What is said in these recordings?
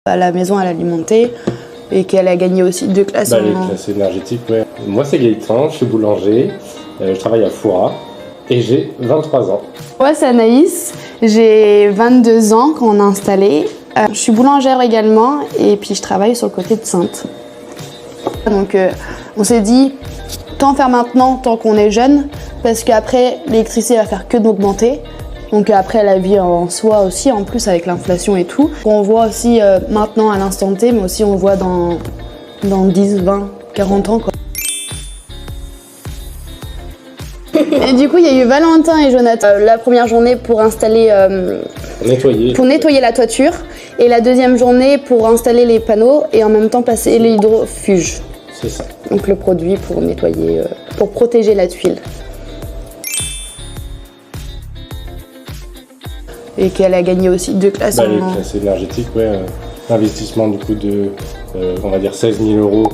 La maison, elle alimentait et qu'elle a gagné aussi 2 classes. Les classes énergétiques, ouais. Moi, c'est Gaëtan, je suis boulanger, je travaille à Foura et j'ai 23 ans. Moi, c'est Anaïs, j'ai 22 ans quand on a installé. Je suis boulangère également et puis je travaille sur le côté de Saintes. Donc, on s'est dit, tant faire maintenant, tant qu'on est jeune, parce qu'après, l'électricité va faire que d'augmenter. Donc après la vie en soi aussi, en plus avec l'inflation et tout. On voit aussi maintenant à l'instant T, mais aussi on voit dans 10, 20, 40 ans, quoi. Et du coup, il y a eu Valentin et Jonathan. La première journée pour installer... pour nettoyer la toiture. Et la deuxième journée pour installer les panneaux et en même temps passer l'hydrofuge. C'est ça. Donc le produit pour nettoyer, pour protéger la tuile. Et qu'elle a gagné aussi 2 classes. Les classes énergétiques, ouais. Investissement du coup de, on va dire 16 000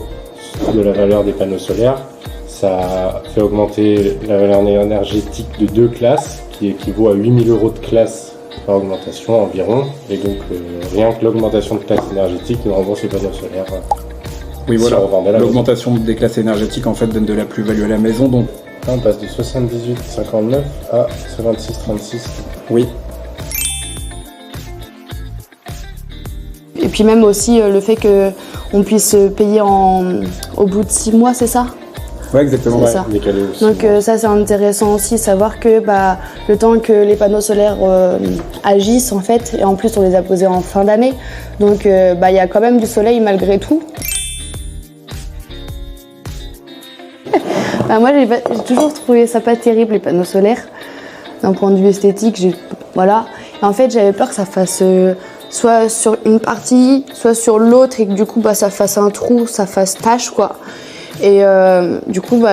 € de la valeur des panneaux solaires. Ça fait augmenter la valeur énergétique de 2 classes, qui équivaut à 8 000 € de classe par augmentation environ. Et donc rien que l'augmentation de classe énergétique nous rembourse les panneaux solaires. Oui, voilà. L'augmentation des classes énergétiques en fait donne de la plus-value à la maison. Donc on passe de 78,59 à 76,36. Oui. Et puis même aussi le fait qu'on puisse payer au bout de 6 mois, c'est ça? Ouais, exactement. C'est ça. Décalé aussi. Donc ça c'est intéressant aussi, savoir que le temps que les panneaux solaires agissent en fait, et en plus on les a posés en fin d'année, donc il y a quand même du soleil malgré tout. Moi j'ai toujours trouvé ça pas terrible les panneaux solaires, d'un point de vue esthétique, voilà. Et en fait j'avais peur que ça fasse... soit sur une partie, soit sur l'autre et que du coup ça fasse un trou, ça fasse tache quoi. Et du coup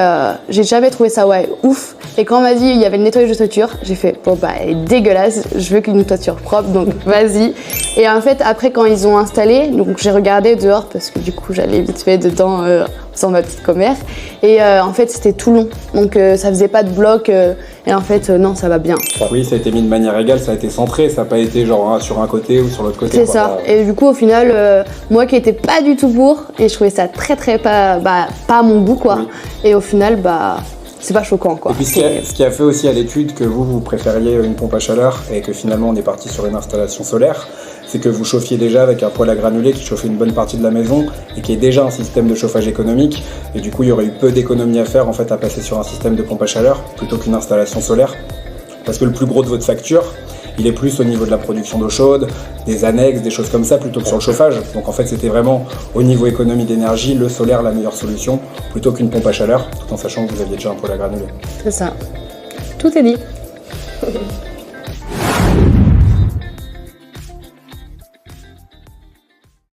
j'ai jamais trouvé ça ouf. Et quand on m'a dit il y avait le nettoyage de toiture, j'ai fait elle est dégueulasse, je veux qu'une toiture propre donc vas-y. Et en fait après quand ils ont installé, donc j'ai regardé dehors parce que du coup j'allais vite fait dedans sans ma petite commère. Et en fait c'était tout long, donc ça faisait pas de bloc. Et en fait non, ça va bien. Oui, ça a été mis de manière égale, ça a été centré, ça n'a pas été genre sur un côté ou sur l'autre côté. C'est ça. Et du coup au final, moi qui étais pas du tout pour, et je trouvais ça très pas à mon goût quoi. Oui. Et au final c'est pas choquant quoi. Et puis ce qui a fait aussi à l'étude que vous préfériez une pompe à chaleur et que finalement on est parti sur une installation solaire, c'est que vous chauffiez déjà avec un poêle à granulés qui chauffait une bonne partie de la maison et qui est déjà un système de chauffage économique. Et du coup il y aurait eu peu d'économies à faire en fait à passer sur un système de pompe à chaleur plutôt qu'une installation solaire. Parce que le plus gros de votre facture, il est plus au niveau de la production d'eau chaude, des annexes, des choses comme ça, plutôt que sur le chauffage. Donc en fait, c'était vraiment au niveau économie d'énergie, le solaire la meilleure solution, plutôt qu'une pompe à chaleur, tout en sachant que vous aviez déjà un poêle à granulés. C'est ça. Tout est dit.